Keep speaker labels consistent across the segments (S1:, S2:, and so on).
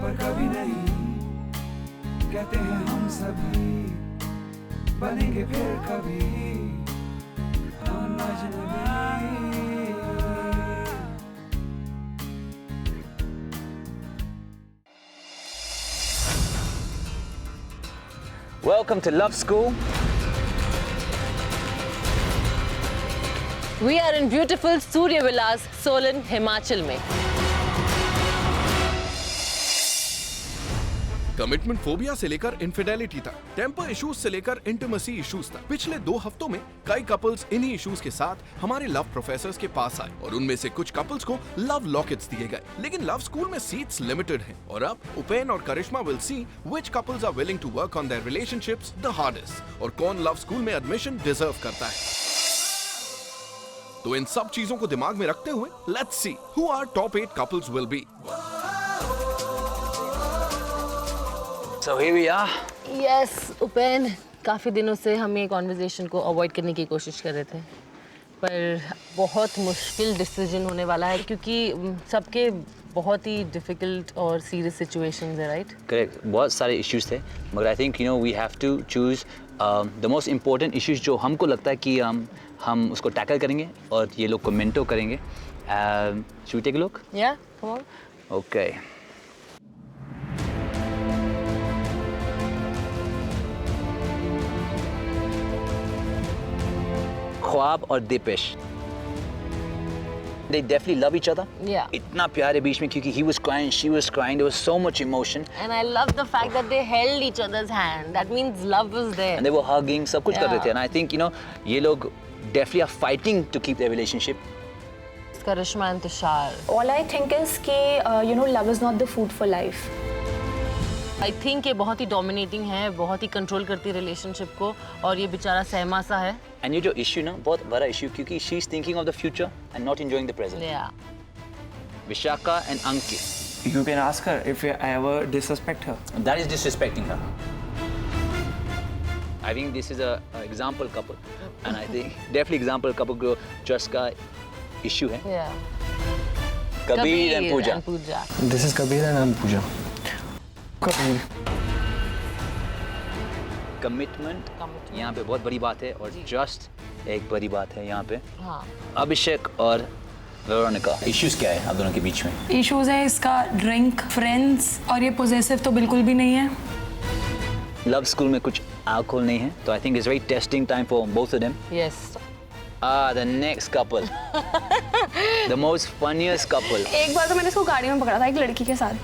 S1: पर कभी नहीं, कहते हैं हम सभी बनेंगे फिर कभी हम अजनबी।
S2: Welcome to Love School.
S3: We are in beautiful Surya Vilas, Solan, Himachal में।
S4: कमिटमेंट फोबिया से लेकर इनफिडेलिटी तक, टेम्पर इश्यूज से लेकर इंटिमेसी इश्यूज तक, पिछले 2 हफ्तों में कई कपल्स इन्हीं इश्यूज के साथ हमारे लव प्रोफेसर्स के पास आए और उनमें से कुछ कपल्स को लव लॉकेट्स दिए गए। लेकिन लव स्कूल में सीट्स लिमिटेड हैं और अब उपेन और Karishma will see which couples are willing to work on their relationships the hardest और कौन लव स्कूल में एडमिशन डिजर्व करता है। तो इन सब चीजों को दिमाग में रखते हुए let's see who our top 8 couples will be.
S2: So here we are.
S3: Yes, Upen, काफ़ी दिनों से हम ये कॉन्वर्जेशन को अवॉइड करने की कोशिश कर रहे थे, पर बहुत मुश्किल डिसीजन होने वाला है क्योंकि सबके बहुत ही डिफिकल्ट और सीरियस सिचुएशंस है, राइट?
S2: Correct. बहुत सारे इश्यूज थे, मगर I think we have to choose the most important issues जो हमको लगता है कि हम उसको टैकल करेंगे और ये लोग कमेंटो करेंगे। Should we take a look?
S3: Yeah, come on.
S2: Okay. ख्वाब और Dipesh, they definitely love each other.
S3: Yeah.
S2: इतना प्यार है बीच में क्योंकि he was crying, she was crying, there was so much emotion.
S3: And I love the fact that they held each other's hand. That means love was there.
S2: And they were hugging, सब कुछ कर रहे थे. And I think ये लोग definitely are fighting to keep their relationship.
S3: Karishma and Tushar.
S5: All I think is कि love is not the food for life.
S3: I think ये बहुत ही डोमिनेटिंग है, बहुत ही कंट्रोल करती है रिलेशनशिप को और ये बेचारा सहमा सा है।
S2: And ये जो issue ना बहुत बड़ा issue क्योंकि she is thinking of the future and not enjoying the present.
S3: Yeah.
S2: Vishaka and Ankit.
S6: You can ask her if I ever disrespect her.
S2: That is disrespecting her. I think this is a example couple, and I think definitely example couple जो trust का issue है.
S3: Yeah.
S2: Kabir and Pooja.
S6: This is Kabir and I'm Pooja. Kabir.
S2: Commitment यहाँ पे बहुत बड़ी बात है और trust एक बड़ी बात है यहाँ पे.
S3: हाँ.
S2: अभिषेक और वेरोनिका, इश्यूज क्या है आप दोनों के बीच में?
S5: इश्यूज है इसका ड्रिंक, फ्रेंड्स और ये पोजेसिव तो बिल्कुल भी नहीं है।
S2: लव स्कूल में कुछ अल्कोहल नहीं है, तो I think it's very testing time for both of them.
S3: Yes.
S2: The next couple. The most funniest couple.
S5: एक बार तो मैंने इसको गाड़ी में पकड़ा था एक लड़की के साथ।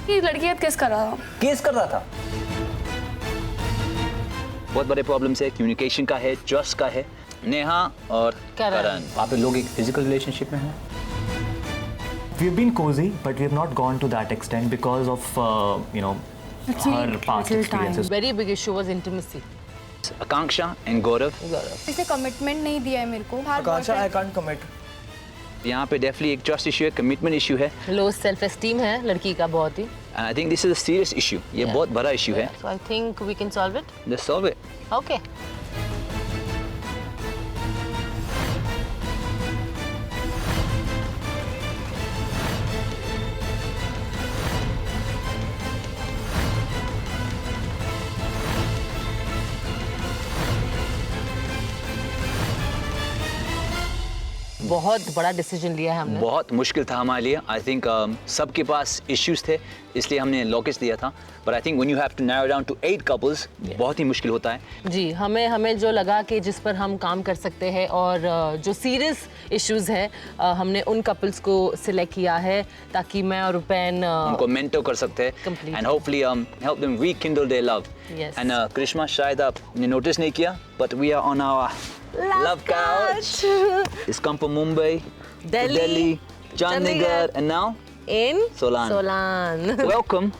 S5: ये लड़की किस कर रहा था?
S2: किस कर रहा था? बहुत बड़े प्रॉब्लम्स है, कम्युनिकेशन का है, ट्रस्ट का है. नेहा और करण. आप लोग एक फिजिकल रिलेशनशिप में हैं?
S6: We've been cozy, but we've not gone to that extent because of her past experiences.
S3: Very big issue was intimacy.
S2: Akanksha and Gaurav.
S5: इसने कमिटमेंट नहीं दिया है मेरे को।
S6: Akansha, I can't commit.
S2: यहाँ पे डेफिनेटली एक ट्रस्ट इशू है, कमिटमेंट इशू है.
S3: लो सेल्फ एस्टीम है लड़की का बहुत ही.
S2: And I think this is a serious issue. ये बहुत बड़ा इशू है.
S3: So I think we can solve it.
S2: Let's solve it.
S3: Okay. बहुत बड़ा डिसीजन लिया है हमने.
S2: बहुत मुश्किल था हमारे लिए. आई थिंक सबके पास इश्यूज थे इसलिए हमने लॉकेट्स दिया था. But I think when you have to narrow down to 8 couples बहुत ही मुश्किल होता है.
S3: जी, हमें जो लगा कि जिस पर हम काम कर सकते हैं और जो सीरियस इश्यूज हैं हमने उन कपल्स को सिलेक्ट किया है ताकि मैं और उपेन
S2: उनको मेंटर कर सकते हैं and hopefully help them rekindle their love. And Karishma, शायद आपने नोटिस नहीं किया but we are on our love couch. It's come from Mumbai, Delhi, Chandigarh, and now
S3: in
S2: Solan. Welcome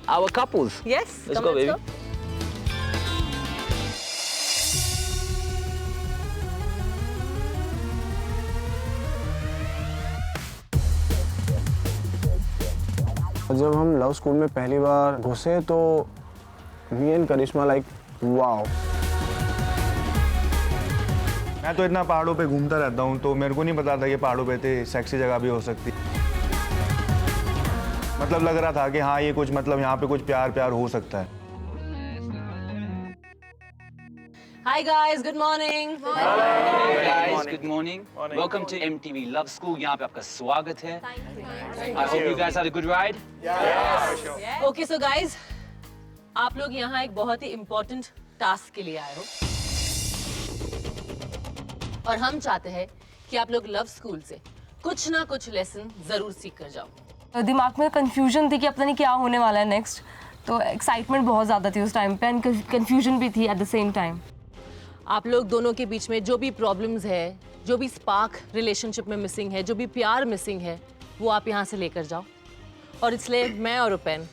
S2: our couples.
S3: Yes,
S2: let's go, baby.
S7: जब हम love school में पहली बार घुसे तो me and Karishma like wow.
S8: मैं तो इतना पहाड़ों पे घूमता रहता हूँ तो मेरे को नहीं पता था कि पहाड़ों पे थे सेक्सी जगह भी हो सकती. मतलब लग रहा था कि हाँ ये कुछ मतलब यहाँ पे कुछ प्यार प्यार हो सकता है।
S3: Hi guys, good morning.
S2: Hey guys, good morning. Welcome to MTV Love School. यहाँ पे आपका स्वागत है. I hope you guys had a good ride.
S3: Okay, so guys, आप लोग यहाँ एक बहुत ही important task के लिए आए हो. और हम चाहते हैं कि आप लोग लव स्कूल से कुछ ना कुछ लेसन जरूर सीख कर जाओ.
S5: दिमाग में कंफ्यूजन थी कि पता नहीं क्या होने वाला है नेक्स्ट, तो एक्साइटमेंट बहुत ज़्यादा थी उस टाइम पे एंड कंफ्यूजन भी थी एट द सेम टाइम.
S3: आप लोग दोनों के बीच में जो भी प्रॉब्लम्स है, जो भी स्पार्क रिलेशनशिप में मिसिंग है, जो भी प्यार मिसिंग है, वो आप यहाँ से लेकर जाओ. और इसलिए मैं और उपेन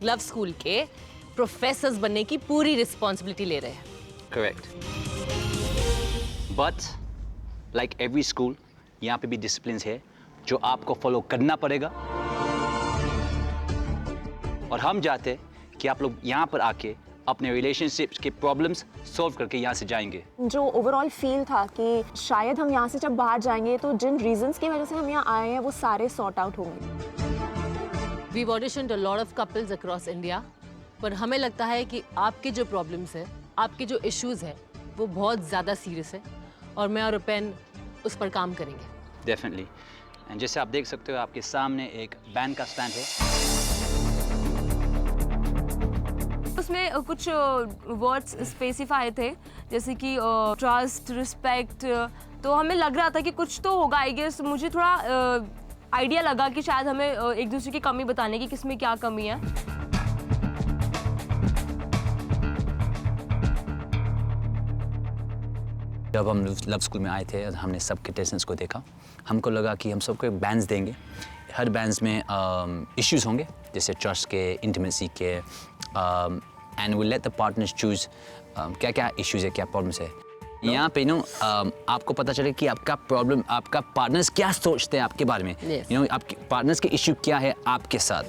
S3: लव स्कूल के प्रोफेसर्स बनने की पूरी रिस्पॉन्सिबिलिटी ले रहे हैं.
S2: Correct. But like every school, यहाँ पे भी डिसिप्लिन्स है जो आपको फॉलो करना पड़ेगा. और हम चाहते हैं कि आप लोग यहाँ पर आके अपने रिलेशनशिप्स के प्रॉब्लम्स सॉल्व करके यहाँ से जाएंगे.
S9: जो ओवरऑल फील था कि शायद हम यहाँ से जब बाहर जाएंगे तो जिन रीजंस की वजह से हम यहाँ आए हैं वो सारे सॉर्ट आउट होंगे.
S3: We've auditioned a lot of couples across India, पर हमें लगता है कि आपके जो प्रॉब्लम्स है, आपके जो इश्यूज है, वो बहुत ज़्यादा सीरियस है और मैं और उपेन उस पर काम करेंगे.
S2: Definitely. एंड जैसे आप देख सकते हो आपके सामने एक बैंड का स्टैंड है.
S5: उसमें कुछ वर्ड्स स्पेसिफाई थे जैसे कि ट्रस्ट, रिस्पेक्ट, तो हमें लग रहा था कि कुछ तो होगा. आई गेस मुझे थोड़ा आइडिया लगा कि शायद हमें एक दूसरे की कमी बताने की, किसमें क्या कमी है.
S2: जब हम लव स्कूल में आए थे हमने सब कंटेस्टेंट्स को देखा. हमको लगा कि हम सबको बैंड्स देंगे. हर बैंड्स में इश्यूज होंगे जैसे ट्रस्ट के, इंटीमेसी के, and will let the partners choose क्या क्या इश्यूज है, क्या प्रॉब्लम्स है. यहाँ पे आपको पता चले कि आपका प्रॉब्लम, आपका पार्टनर्स क्या सोचते हैं आपके बारे में. आपके पार्टनर्स के इश्यू क्या है आपके साथ.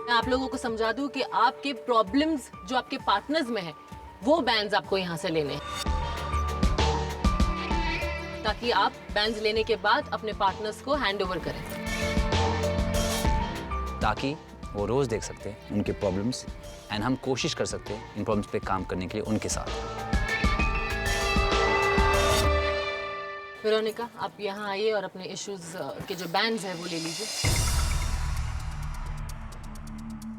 S3: मैं आप लोगों को समझा दूं कि आपके प्रॉब्लम्स जो आपके पार्टनर्स में है, वो बैंड्स आपको यहाँ से लेने हैं, ताकि आप बैंड्स लेने के बाद अपने पार्टनर्स को हैंड ओवर करें,
S2: ताकि वो रोज देख सकते हैं उनके प्रॉब्लम्स एंड हम कोशिश कर सकते हैं इन प्रॉब्लम्स पे काम करने के लिए उनके साथ.
S3: वेरोनिका, आप यहाँ आइए और अपने इश्यूज के जो बैंड्स हैं वो ले लीजिए.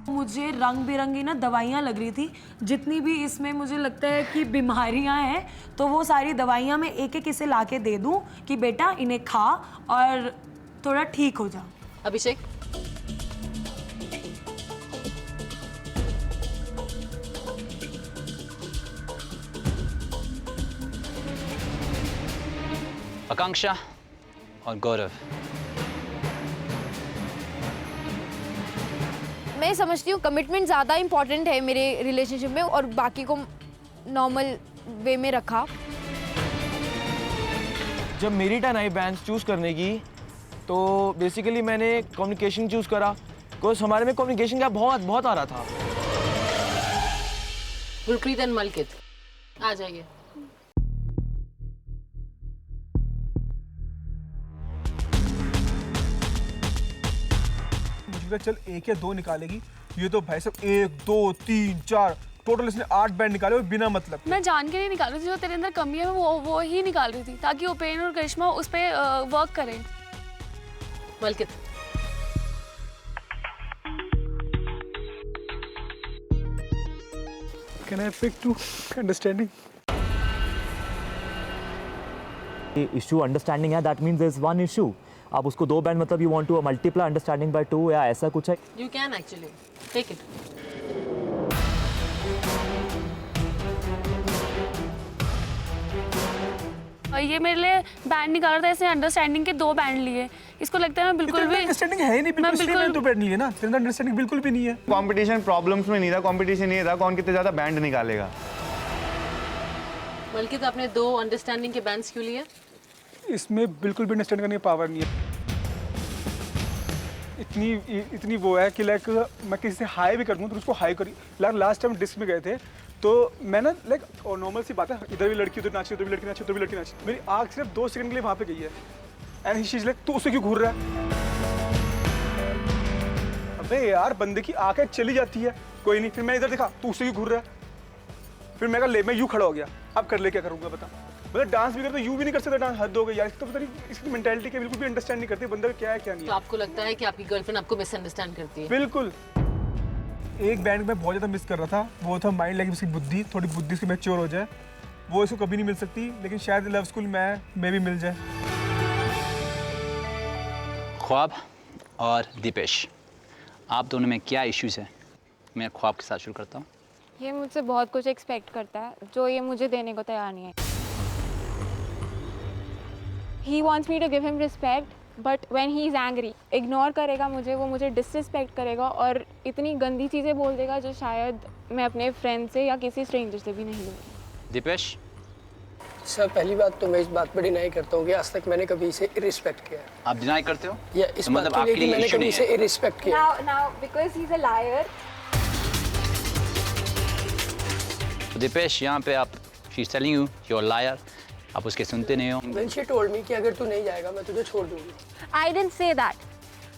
S10: मुझे रंग बिरंगी ना दवाइयाँ लग रही थी. जितनी भी इसमें मुझे लगता है कि बीमारियाँ हैं, तो वो सारी दवाइयाँ मैं एक एक इसे लाके दे दूँ कि बेटा इन्हें खा और थोड़ा ठीक हो जा.
S3: अभिषेक,
S2: आकांक्षा और गौरव.
S11: मैं समझती हूँ कमिटमेंट ज़्यादा इम्पॉर्टेंट है मेरे रिलेशनशिप में और बाकी को नॉर्मल वे में रखा.
S7: जब मेरी टर्न आई बैंड चूज़ करने की तो बेसिकली मैंने कम्युनिकेशन चूज़ करा, बिकॉज हमारे में कम्युनिकेशन का बहुत आ रहा था.
S3: गुरप्रीत एंड मलकित, आ जाइए.
S12: चल 1 या 2 निकालेगी, ये तो भाई साहब 1 2 3 4 टोटल इसने 8 बैंड निकाले बिना मतलब.
S5: मैं जान के नहीं निकाल रही थी, जो तेरे अंदर कमी है वो ही निकाल रही थी ताकि उपेन और करिश्मा उस पे वर्क करें.
S3: Malkit,
S12: Can I pick 2? Understanding.
S6: Issue understanding है, that means there is one issue. आप उसको 2 बैंड मतलब you want to multiply understanding by 2 या ऐसा कुछ है.
S3: You can actually take it.
S5: ये मेरे लिए बैंड निकाला था, ऐसे अंडरस्टैंडिंग के 2 बैंड लिए. इसको लगता है मैं बिल्कुल भी
S12: अंडरस्टैंडिंग है नहीं, बिल्कुल 2 बैंड लिए ना. तेरा अंडरस्टैंडिंग बिल्कुल भी नहीं है.
S8: कंपटीशन प्रॉब्लम्स में नहीं था, कंपटीशन ये था कौन कितने ज़्यादा बैंड निकालेगा.
S3: मलकित, आपने 2 अंडरस्टैंडिंग के बैंड्स क्यों लिए?
S12: इसमें बिल्कुल भी अंडरस्टैंड करने की पावर नहीं है. इतनी वो है कि लाइक मैं किसी से हाई भी कर दूँ तो उसको हाई करी. लास्ट टाइम डिस्क में गए थे तो मैं ना लाइक और नॉर्मल सी बात है, इधर भी लड़की उधर नाची, उधर भी लड़की नाची, उधर भी लड़की नाची. मेरी आँख सिर्फ 2 सेकंड के लिए वहाँ पे गई है एंड ही इज लाइक तू उससे क्यों घूर रहा है. अबे यार बंदे की आंखें चली जाती है, कोई नहीं। फिर मैं इधर देखा तू उससे क्यों घूर रहा है, फिर मैं कहा ले, मैं यूं खड़ा हो गया, अब कर ले क्या करूंगा बता। मतलब डांस भी करते यूं भी नहीं कर सकता डांस, हद हो गई यार। तो पता नहीं इसकी मेंटालिटी क्या बिल्कुल भी अंडरस्टैंड नहीं करती बंदा क्या है क्या नहीं।
S3: तो आपको लगता है कि आपकी गर्लफ्रेंड आपको मिसअंडरस्टैंड करती है?
S12: बिल्कुल। एक बैंड में बहुत ज़्यादा मिस कर रहा था, वो था माइंड लाइक उसकी बुद्धि, थोड़ी बुद्धि उसकी मैच्योर हो जाए, वो इसको कभी नहीं मिल सकती, लेकिन शायद लव स्कूल में भी मिल जाए।
S2: ख्वाब और दीपेश, आप दोनों में क्या इश्यूज है? मैं ख्वाब के साथ शुरू करता हूँ।
S13: ये मुझसे बहुत कुछ एक्सपेक्ट करता है जो ये मुझे देने को तैयार नहीं है। He wants me to give him respect, but when he is angry, ignore करेगा मुझे, वो मुझे डिसरिस्पेक्ट करेगा और इतनी गंदी चीज़ें बोल देगा जो शायद मैं अपने फ्रेंड से या किसी स्ट्रेंजर से भी नहीं लूँगी।
S2: दीपेश?
S14: सर पहली बात तो मैं इस बात पर डिनाई करता हूँ कि आज तक मैंने कभी इसे इरिस्पेक्ट किया है।
S2: आप डिनाई करते हो?
S14: या इस बात
S2: मतलब
S14: के लिए कि मैंने
S2: issue
S14: कभी
S2: नहीं
S14: इसे
S2: है?
S14: इरिस्पेक्ट किया।
S13: Now because he's a liar.
S2: Dipesh, यहाँ पे आप she is telling you you are liar, आप उसके सुनते नहीं हो।
S14: When she told me कि अगर तू नहीं जाएगा मैं तुझे छोड़ दूंगी।
S13: I didn't say that.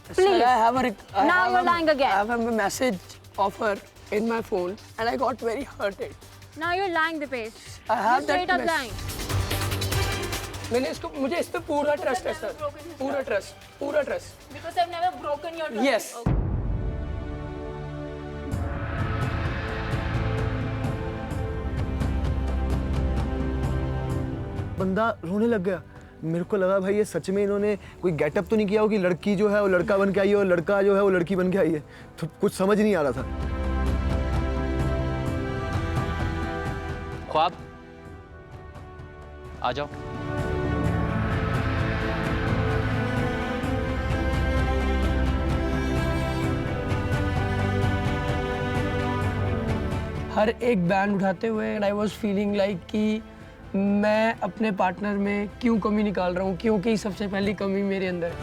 S14: Sir,
S13: Please.
S14: Now
S13: you're lying again.
S14: I have a message of her in my phone and I got very hurted.
S13: Now you're lying, Dipesh.
S14: I have
S13: You're straight
S14: that
S13: up lying.
S14: मैंने इसको, मुझे इस पे पूरा trust है sir, पूरा trust.
S13: Because I've never broken your trust.
S14: Yes.
S15: बंदा रोने लग गया। मेरे को लगा भाई ये सच में इन्होंने कोई गेटअप तो नहीं किया हो कि लड़की जो है वो लड़का बन के आई है और लड़का जो है वो लड़की बन के आई है, तो कुछ समझ नहीं आ रहा था।
S2: ख्वाब, आ जाओ।
S14: हर एक बैंड उठाते हुए and I was feeling like कि मैं अपने पार्टनर में क्यों कमी निकाल रहा हूँ, क्योंकि सबसे पहली कमी मेरे अंदर है।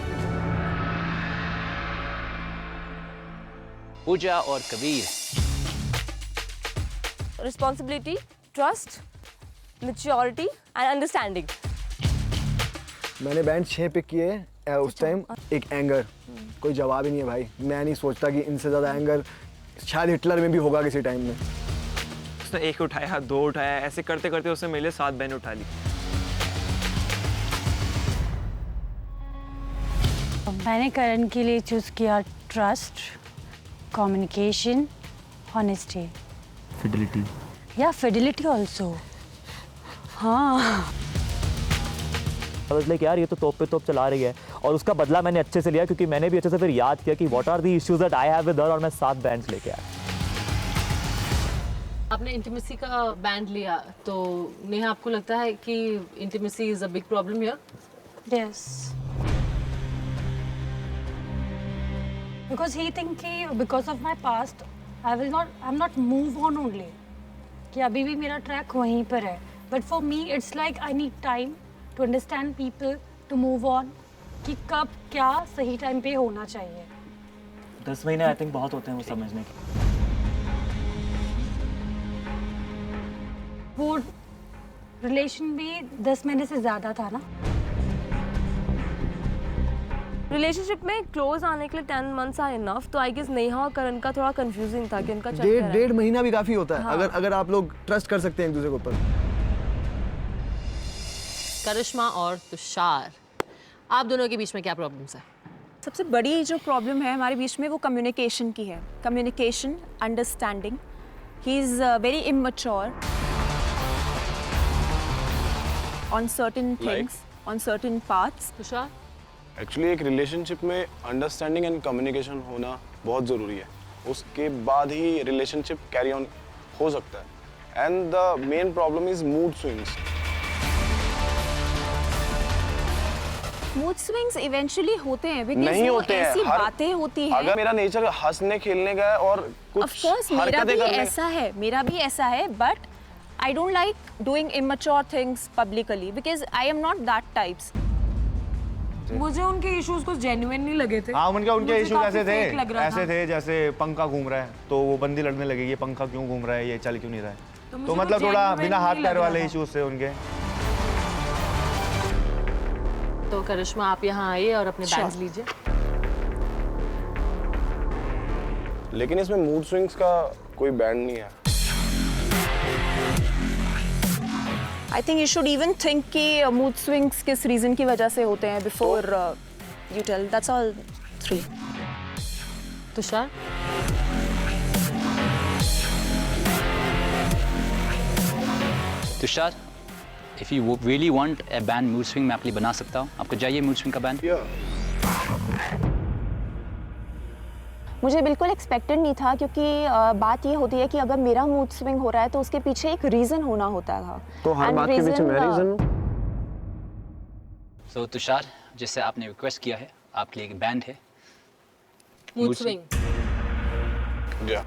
S2: पूजा और Kabir.
S5: Responsibility, trust, maturity and understanding.
S15: मैंने बैंड 6 पिक किए उस टाइम। एक एंगर, कोई जवाब ही नहीं है भाई। मैं नहीं सोचता कि इनसे ज़्यादा एंगर शायद हिटलर में भी होगा किसी टाइम में।
S7: उसने 1 उठाया, 2 उठाया, ऐसे करते करते उसने मेरे लिए 7 बैंड उठा ली।
S10: मैंने करण के लिए चूज किया ट्रस्ट, कम्युनिकेशन, ऑनेस्टी,
S6: फिडिलिटी
S10: या फिडिलिटी ऑल्सो। हाँ,
S6: लाइक यार ये तो तोप पे तोप चला रही है, और उसका बदला मैंने अच्छे से लिया क्योंकि मैंने भी अच्छे से फिर याद किया कि what are the issues that I have with her, और मैं 7 बैंड्स लेके आया।
S3: आपने इंटीमेसी का बैंड लिया, तो नेहा आपको लगता है कि intimacy is a big problem here?
S10: Yes, because he think कि because of my past I am not move on only, कि अभी भी मेरा ट्रैक वहीं पर है। But for me it's like I need time to understand people, to move on, कि कब क्या सही टाइम पे होना चाहिए।
S6: 10 महीने आई थिंक बहुत होते हैं वो समझने के।
S10: वो रिलेशन भी 10 महीने से ज़्यादा था ना।
S5: रिलेशनशिप में क्लोज आने के लिए 10 मंथ्स आर इनफ। तो आई गेस नेहा और करण का थोड़ा कंफ्यूजिंग था कि उनका चल रहा है।
S15: 1.5 महीना भी काफ़ी होता है।
S5: हाँ।
S15: अगर आप लोग ट्रस्ट कर सकते हैं एक दूसरे के ऊपर।
S3: करिश्मा और तुषार, आप दोनों के बीच में क्या प्रॉब्लम्स है?
S9: सबसे बड़ी जो प्रॉब्लम है हमारे बीच में वो कम्युनिकेशन की है। Communication, understanding. He is very immature on certain things, on certain paths.
S3: Tushar?
S16: Actually एक रिलेशनशिप में अंडरस्टैंडिंग एंड कम्युनिकेशन होना बहुत ज़रूरी है, उसके बाद ही रिलेशनशिप कैरी ऑन हो सकता है। And the main problem is mood swings.
S9: Mood swings eventually होते हैं बिकॉज़
S16: नहीं
S9: वो
S16: होते हैं,
S9: ऐसी बातें होती हैं।
S16: अगर मेरा नेचर हंसने खेलने का है और
S9: Of
S16: कुछ
S9: course, मेरा भी
S16: हरकतें
S9: ऐसा है, मेरा भी ऐसा है, but I don't like doing immature things publicly because I am not that types.
S10: मुझे उनके इश्यूज कुछ जेन्युइन नहीं लगे थे।
S8: हाँ, उनके
S10: मुझे
S8: इश्यूज
S10: काफी
S8: ऐसे
S10: fake लग
S8: थे,
S10: रहा
S8: ऐसे
S10: था।
S8: थे जैसे पंखा घूम रहा है तो वो बंदी लड़ने लगेगी, ये पंखा क्यों घूम रहा है, ये चल क्यों नहीं रहा है।
S10: मुझे
S8: तो
S10: वो
S8: मतलब थोड़ा
S10: genuine
S8: बिना हाथ
S10: नहीं
S8: पैर
S10: लग
S8: वाले
S10: रहा था।
S8: इश्यूज थे उनके।
S3: तो करिश्मा आप यहाँ आइए और अपने
S9: Sure.
S3: बैंड्स लीजिए।
S16: लेकिन इसमें मूड स्विंग्स का कोई बैंड नहीं है।
S9: I think you should even think कि मूड स्विंग्स किस रीजन की वजह से होते हैं before you tell. That's all 3।
S3: Tushar?
S2: Tushar, if you really want a band mood swing, मैं आपके लिए बना सकता हूँ। आपको चाहिए mood swing का बैंड?
S9: मुझे बिल्कुल एक्सपेक्टेड नहीं था, क्योंकि बात ये होती है कि अगर मेरा मूड स्विंग हो रहा है तो उसके पीछे एक रीजन होना होता था।
S8: तो हर बात के पीछे मैं रीजन हूँ।
S2: So तुषार, जैसे आपने रिक्वेस्ट किया है, आपके लिए एक बैंड है
S3: mood swing.
S16: Yeah.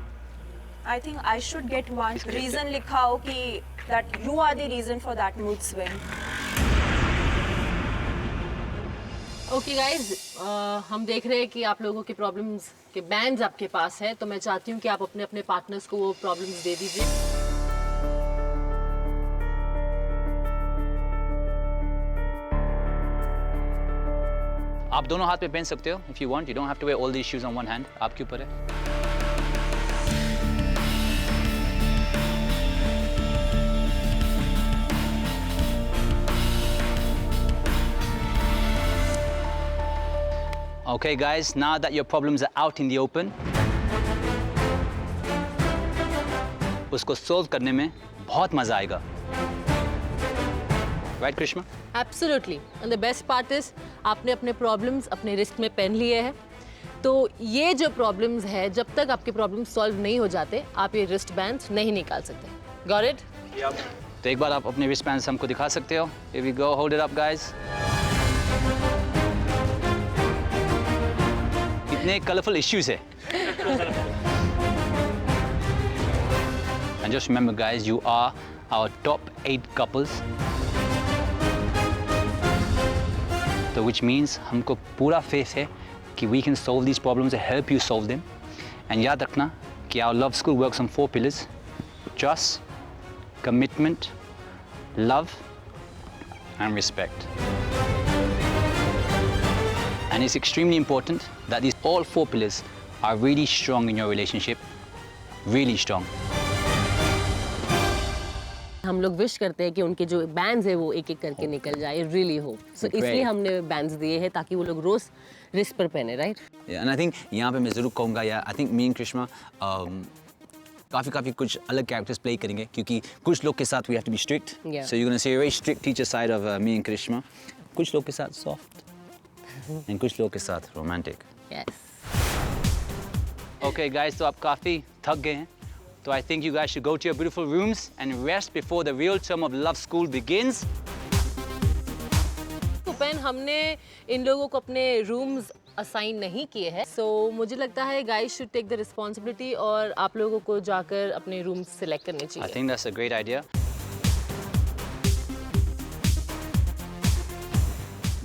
S9: I think I should get one reason लिखा हो कि that you are the reason for that mood swing.
S3: Okay guys, हम देख रहे हैं कि आप लोगों के प्रॉब्लम्स के बैंड्स आपके पास है, तो मैं चाहती हूँ कि आप अपने अपने पार्टनर्स को वो प्रॉब्लम्स दे दीजिए।
S2: आप दोनों हाथ में पहन सकते हो if you want. You don't have to wear all these shoes on one hand. आपके ऊपर है। Okay guys, now that your problems are out in the open, उसको solve करने में बहुत मजा आएगा। Right, Krishma?
S3: Absolutely. And the best part is, आपने अपने problems अपने रिस्क में पहन लिए हैं। तो ये जो problems है, जब तक आपके problems solve नहीं हो जाते, आप ये wrist bands नहीं निकाल सकते। Got it?
S2: Yep. तो एक बार आप अपने wrist bands हमको दिखा सकते हो? Here we go. Hold it up, guys. कितने colorful issues है। And just remember, guys, you are our top 8 couples. So which means हमको पूरा faith है कि we can solve these problems and help you solve them. And याद रखना कि our love school works on 4 pillars: trust, commitment, love, and respect. And it's extremely important that these all 4 pillars are really strong in your relationship, really strong.
S3: हम लोग wish करते हैं कि उनके जो बैंड्स है वो एक एक करके निकल जाए, really hope. So इसलिए हमने बैंड्स दिए हैं ताकि वो लोग रोज रिस्ट पर पहने, right?
S2: Yeah, and I think यहाँ पे मैं ज़रूर कहूँगा यार, I think me and Krishma काफ़ी कुछ अलग कैरेक्टर्स प्ले करेंगे, क्योंकि कुछ लोग के साथ we have to be strict.
S3: Yeah.
S2: So you're gonna see a very strict teacher side of me and Krishma. कुछ लोग के साथ soft. And कुछ लोग के साथ romantic.
S3: Yes.
S2: Okay guys, तो आप काफ़ी थक गए हैं, तो I think you guys should go to your beautiful rooms and rest before the real term of love school begins.
S3: Upen, हमने इन लोगों को अपने रूम्स असाइन नहीं किए हैं, so मुझे लगता है guys should take the responsibility और आप लोगों को जाकर अपने रूम्स सिलेक्ट करने चाहिए।
S2: I think that's a great idea.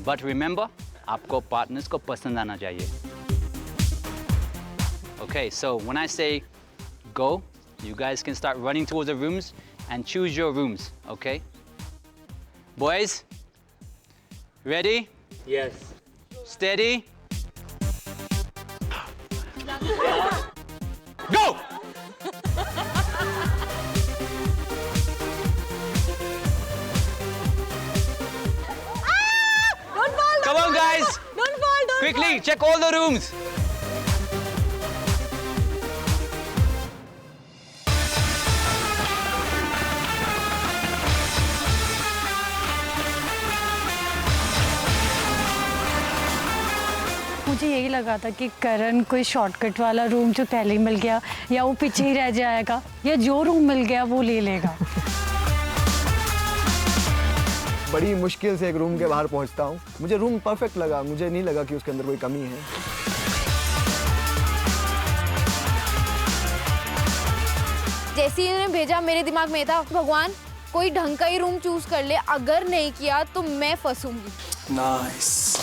S2: But remember, आपको पार्टनर्स को पसंद आना चाहिए। Okay, so when I say go, you guys can start running towards the rooms and choose your rooms, okay? Boys, ready?
S6: Yes.
S2: Steady? Go! Come on, guys!
S5: Don't fall, don't
S2: Quickly, check all the rooms.
S10: मुझे यही लगा था कि करण कोई shortcut वाला room जो पहले ही मिल गया या वो पीछे ही रह जाएगा, या जो रूम मिल गया वो ले लेगा।
S15: बड़ी मुश्किल से एक रूम के बाहर पहुंचता हूँ। मुझे रूम परफेक्ट लगा, मुझे नहीं लगा कि उसके अंदर कोई कमी है।
S11: जैसे ही इन्होंने भेजा मेरे दिमाग में था, भगवान कोई ढंग का ही रूम चूज कर ले, अगर नहीं किया तो मैं फंसूंगी।
S1: नाइस।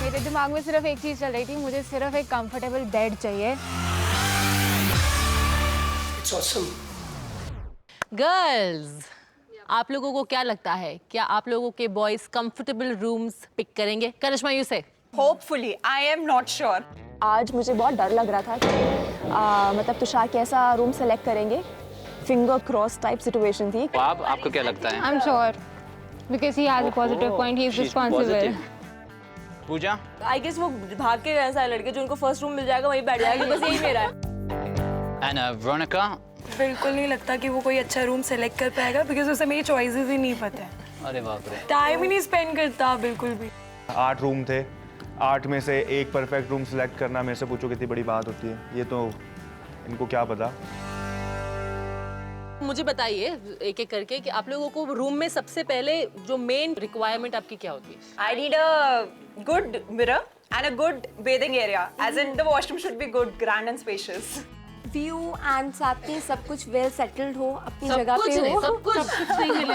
S13: मेरे दिमाग में सिर्फ एक चीज चल रही थी, मुझे सिर्फ एक कंफर्टेबल बेड चाहिए।
S14: It's awesome.
S3: गर्ल्स, आप लोगों को क्या लगता है, क्या आप लोगों के बॉयज कंफर्टेबल रूम्स पिक करेंगे? करिश्मा, यू से।
S9: Hopefully, I am not sure. आज मुझे बहुत डर लग रहा था कि मतलब तुषार कैसा रूम सेलेक्ट करेंगे, फिंगर क्रॉस टाइप सिचुएशन थी।
S2: आपको क्या लगता है?
S13: I am sure because he has a positive point, he is responsible.
S2: Pooja,
S5: I guess वो भाग के ऐसा है लड़के जो उनको फर्स्ट रूम मिल जाएगा वहीं बैठ जाएगा, बस यही मेरा है।
S2: And Veronica?
S10: बिल्कुल नहीं लगता कि वो कोई अच्छा रूम सेलेक्ट कर पाएगा बिकॉज उसे मेरी चॉइसेस ही नहीं पता है।
S2: अरे बाप रे,
S10: टाइम ही नहीं स्पेंड करता बिल्कुल भी।
S8: 8 रूम थे, 8 में से एक परफेक्ट रूम सेलेक्ट करना मेरे से पूछो कितनी बड़ी बात होती है, ये तो इनको क्या पता।
S3: मुझे बताइए एक एक करके कि आप लोगों को रूम में सबसे पहले जो मेन रिक्वायरमेंट आपकी क्या होती है?
S9: I need a good mirror and a good bathing area, as in the washroom should be good, grand and spacious.
S5: View and साथ में सब कुछ वेल सेटल्ड हो, अपनी
S3: सब
S5: जगह
S3: कुछ
S5: पे
S3: नहीं,
S5: हो।
S3: सब कुछ नहीं मिले।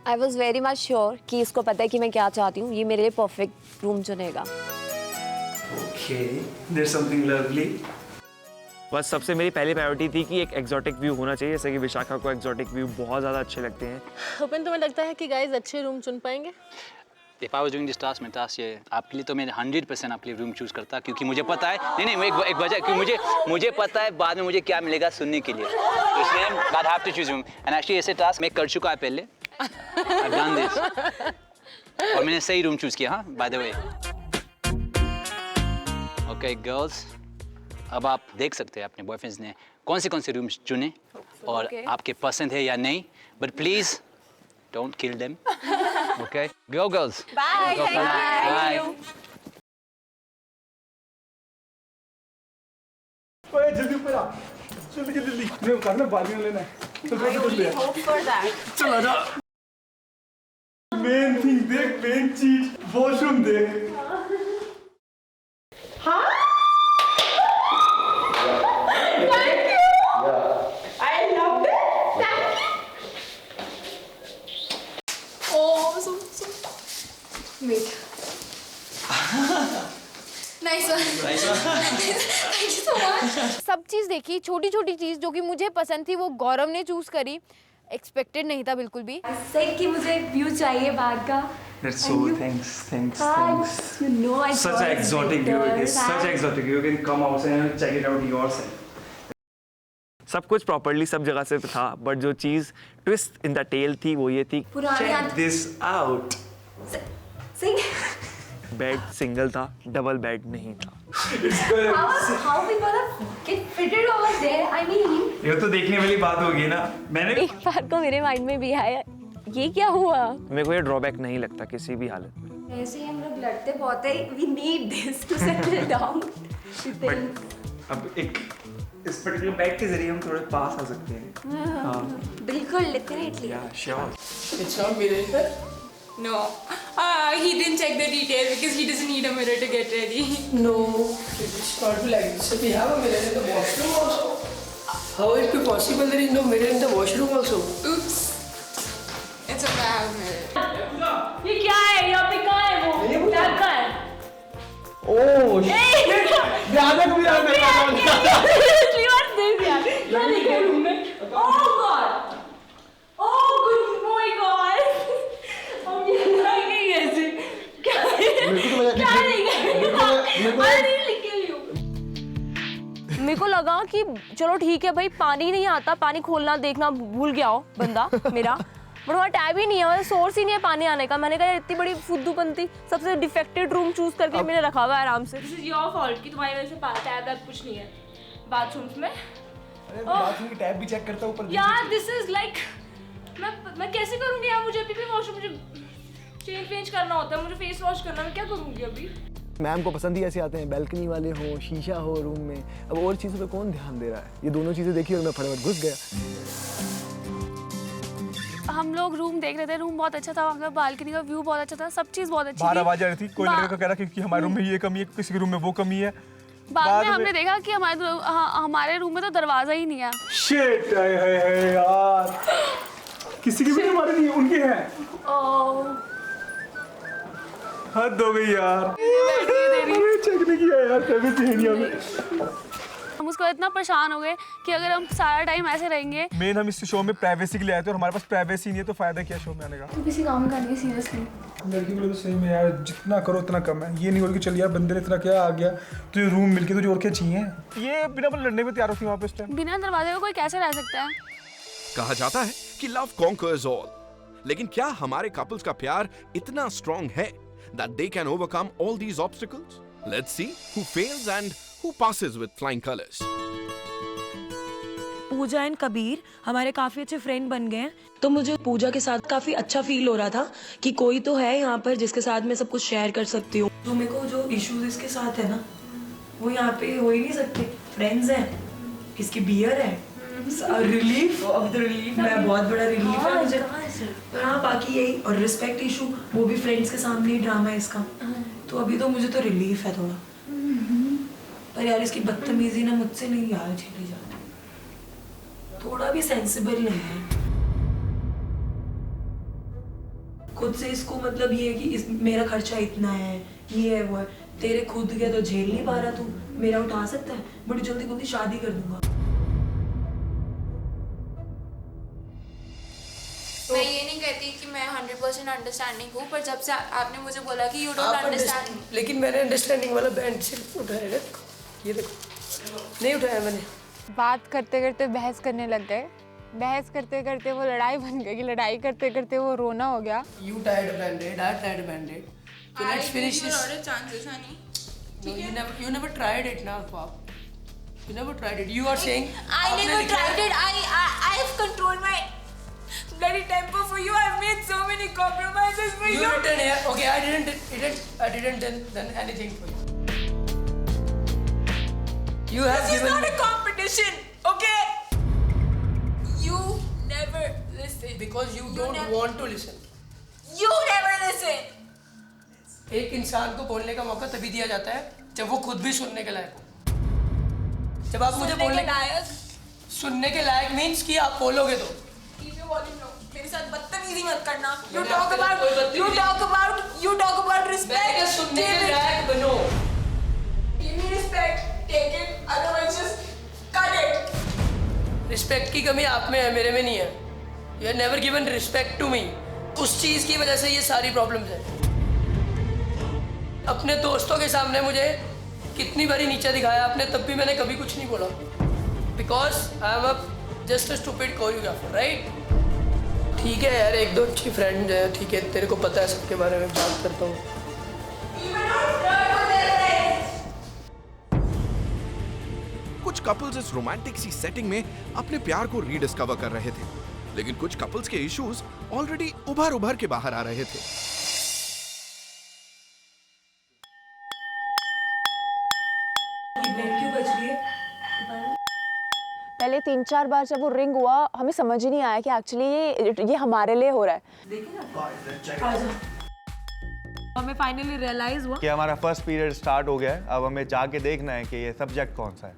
S5: I was very much sure कि इसको पता है कि मैं क्या चाहती हूँ, ये मेरे लिए परफेक्ट रूम चुनेगा।
S1: Okay, there's something lovely.
S7: बस सबसे मेरी पहली प्रायोरिटी थी कि एक एक्सोटिक व्यू होना चाहिए, जैसे कि विशाखा को एक्सोटिक व्यू बहुत ज़्यादा अच्छे लगते हैं।
S3: ओपन, तुम्हें लगता है कि गाइस अच्छे रूम चुन पाएंगे?
S2: If I was doing this task, मैं टास्क ये आपके लिए तो मैं 100% आपके लिए रूम चूज करता, क्योंकि मुझे पता है नहीं एक वजह, क्योंकि मुझे पता है बाद में मुझे क्या मिलेगा सुनने के लिए, तो इसलिए I'd have to choose room. And actually ऐसे टास्क मैं कर चुका है पहले, I've done this, और मैंने सही रूम चूज किया, हाँ, by the way. Okay girls, अब आप देख सकते हैं अपने बॉयफ्रेंड्स ने कौन से रूम्स चुने और आपके पसंद है या नहीं, but please don't kill them. Okay, go girls,
S9: bye, thank you.
S12: ओए जल्दी ऊपर आ, जल्दी मैं उतारना, बाल्टी लेना है। I
S9: hope for that.
S12: चल आजा। मेन थिंग देख, मेन चीज, वॉशरूम देख।
S9: हाँ?
S11: सब चीज़ देखी, छोटी छोटी चीज़ जो कि मुझे पसंद थी वो गौरव ने चूज करी। एक्सपेक्टेड नहीं था बिल्कुल भी।
S10: सही कि मुझे व्यू चाहिए बाहर का।
S1: That's so thanks.
S10: You know I
S1: Such an exotic view it is. Such an exotic view. You can come outside and check it out yourself.
S7: सब कुछ प्रॉपर्ली सब जगह से था, बट जो चीज़ ट्विस्ट इन द टेल थी वो ये थी,
S1: Check this out.
S7: Bed single था, डबल बेड नहीं था।
S10: How we gonna get fitted over there? I mean,
S1: ये तो देखने वाली बात होगी ना। मैंने
S5: एक बार को मेरे माइंड में भी आया, ये क्या हुआ?
S7: मेरे को ये ड्रॉबैक नहीं लगता किसी भी हालत में।
S10: ऐसे ही हम लोग लड़ते बहुत है। We need this to settle down.
S1: अब एक इस पर्टिकुलर बैग के जरिए हम थोड़े पास आ सकते हैं। हाँ।
S10: बिल्कुल, definitely.
S1: Yeah, sure.
S14: It's not mirror.
S13: No, he didn't check the details because he doesn't need a mirror to get ready.
S14: No, it's not like this. We have a mirror in the washroom also. How is it possible there is no mirror in the washroom also?
S13: Oops, it's a bad mirror.
S5: ये क्या है? यहाँ पे कहाँ है वो? Tab कहाँ है?
S12: ओह शिट, ध्यान रख यार मेरा
S5: पिछली बार देख यार, क्या लिखा है रूम में? Oh God, oh good, oh my God, हम ये नहीं ऐसे, क्या मेरे को लगा कि चलो ठीक है भाई, पानी नहीं आता, पानी खोलना देखना भूल गया हो बंदा मेरा, बट वहाँ टैब ही नहीं है, सोर्स ही नहीं है पानी आने का। मैंने कहा इतनी बड़ी फुद्दूपंती, सबसे डिफेक्टेड रूम चूज करके मैंने रखा हुआ है आराम से। दिस इज योर फॉल्ट कि तुम्हारी वजह से टैब वैब कुछ नहीं है बाथरूम्स में।
S12: अरे बाथरूम की टैब भी चेक करता हूं ऊपर।
S5: यार दिस इज लाइक, मैं कैसे करूंगी यार? मुझे अभी भी वॉशरूम, मुझे चेंज करना होता है, मुझे फेस वॉश करना, मैं क्या करूंगी अभी?
S15: मैम को पसंद ही ऐसे आते हैं, बैल्कनी वाले हो, शीशा हो रूम में, अब और चीज़ों पे कौन ध्यान दे रहा है? ये दोनों चीज़ें देखी और मैं फटाफट घुस गया।
S13: हम लोग रूम देख रहे थे, रूम बहुत अच्छा था, वहाँ का बालकनी का व्यू बहुत अच्छा था, सब चीज़ बहुत अच्छी थी।
S12: बाहर आवाज आ रही थी, कोई लड़का कह रहा कि हमारे रूम में ये कमी है, किसी के रूम में वो कमी है।
S13: बाद में हमने देखा कि हमारे रूम में तो दरवाजा ही नहीं है।
S12: शिट, है यार, किसी के भी हमारे नहीं, उनके हैं। हद हो गई यार, चेक नहीं किया यार, में।
S13: हम उस
S5: को इतना परेशान हो गए कि अगर हम सारा टाइम ऐसे रहेंगे।
S12: मेन हम इस शो में प्राइवेसी के लिए आए थे और हमारे पास प्राइवेसी नहीं है, तो फायदा क्या शो में आने का।
S13: तू किसी काम का नहीं सीरियसली।
S12: लड़की के लिए तो सही में यार जितना करो उतना कम है। ये नहीं बोल के चल यार बंदे ने इतना क्या आ गया, तुझे रूम मिल के तुझे और क्या चाहिए। ये बिना लड़ने में तैयार होती वहाँ पे इस टाइम।
S5: बिना दरवाजे का कोई कैसे रह सकता है?
S4: कहा जाता है कि लव कॉन्कर्स ऑल, लेकिन क्या हमारे कपल्स का प्यार इतना स्ट्रॉन्ग है that they can overcome all these obstacles? Let's see who fails and who passes with flying colors.
S10: Pooja and Kabir हमारे काफ़ी अच्छे फ्रेंड बन गए हैं, तो मुझे पूजा के साथ काफ़ी अच्छा फील हो रहा था कि कोई तो है यहाँ पर जिसके साथ मैं सब कुछ शेयर कर सकती हूँ। तो मेरे को जो इश्यूज इसके साथ है ना, वो यहाँ पे हो ही नहीं सकते। फ्रेंड्स हैं, इसकी बियर है, रिलीफ ऑफ द रिलीफ, मैं बहुत बड़ा रिलीफ है मुझे। हाँ बाकी यही, और रिस्पेक्ट इशू वो भी फ्रेंड्स के सामने ही ड्रामा है इसका, तो अभी तो मुझे तो रिलीफ है थोड़ा। पर यार इसकी बदतमीजी ना मुझसे नहीं यार झेली जाती, थोड़ा भी सेंसिबल नहीं है खुद से। इसको मतलब ये है कि मेरा खर्चा इतना है, ये है वो है, तेरे खुद के तो झेल नहीं पा रहा तू, मेरा उठा सकता है, बड़ी जल्दी शादी कर दूंगा।
S11: मैं ये नहीं कहती कि मैं 100% अंडरस्टैंडिंग हूँ, पर जब से आपने मुझे बोला कि यू डोंट अंडरस्टैंड,
S14: लेकिन मैंने अंडरस्टैंडिंग वाला बैंड सिर्फ उठाया है, ये देखो नहीं उठाया मैंने।
S13: बात करते करते बहस करने लग गए, बहस करते करते वो लड़ाई बन गई, लड़ाई करते करते वो रोना हो गया।
S14: You tied a band-aid, I tied a band-aid. So let's finish this.
S11: chances, honey.
S14: No, you never tried it now, Pop. You never tried it. You are saying.
S11: I never tried it. I've controlled my bloody temper for you. I've made so many compromises for you.
S14: You written here. Okay, I didn't done anything for you. You have
S11: This
S14: given.
S11: is not a competition, okay? You never listen.
S14: Because you don't want to listen.
S11: You never listen.
S14: एक इंसान को बोलने का मौका तभी दिया जाता है जब वो खुद भी सुनने के लायक हो। जब आप मुझे बोलने के लायक, सुनने के लायक मीन्स कि आप बोलोगे तो।
S11: Keep your volume low. मेरे साथ बदतमीजी मत करना। You talk about respect.
S14: सुनने के लायक बनो।
S11: Give me respect. Take it. Otherwise just cut it.
S14: Respect की कमी आप में है, मेरे में नहीं है। You have never given respect to me. उस चीज की वजह से ये सारी प्रॉब्लम्स है। अपने दोस्तों के सामने मुझे कितनी बारी नीचा दिखाया आपने, तब भी मैंने कभी कुछ नहीं बोला। Because I am just a stupid choreographer, right? ठीक है यार, एक दो अच्छी फ्रेंड है, ठीक है, तेरे को पता है सबके बारे में बात करता हूँ।
S4: कुछ कपल्स इस रोमांटिक सी सेटिंग में अपने प्यार को रीडिस्कवर कर रहे थे, लेकिन कुछ कपल्स के इश्यूज ऑलरेडी उभर के बाहर आ रहे थे।
S9: पहले 3-4 बार जब वो रिंग हुआ हमें समझ ही नहीं आया कि एक्चुअली ये हमारे लिए हो रहा है।
S10: हमें फाइनली रियलाइज हुआ
S8: कि हमारा फर्स्ट पीरियड स्टार्ट हो गया है। अब हमें जाके देखना है कि ये सब्जेक्ट कौन सा है।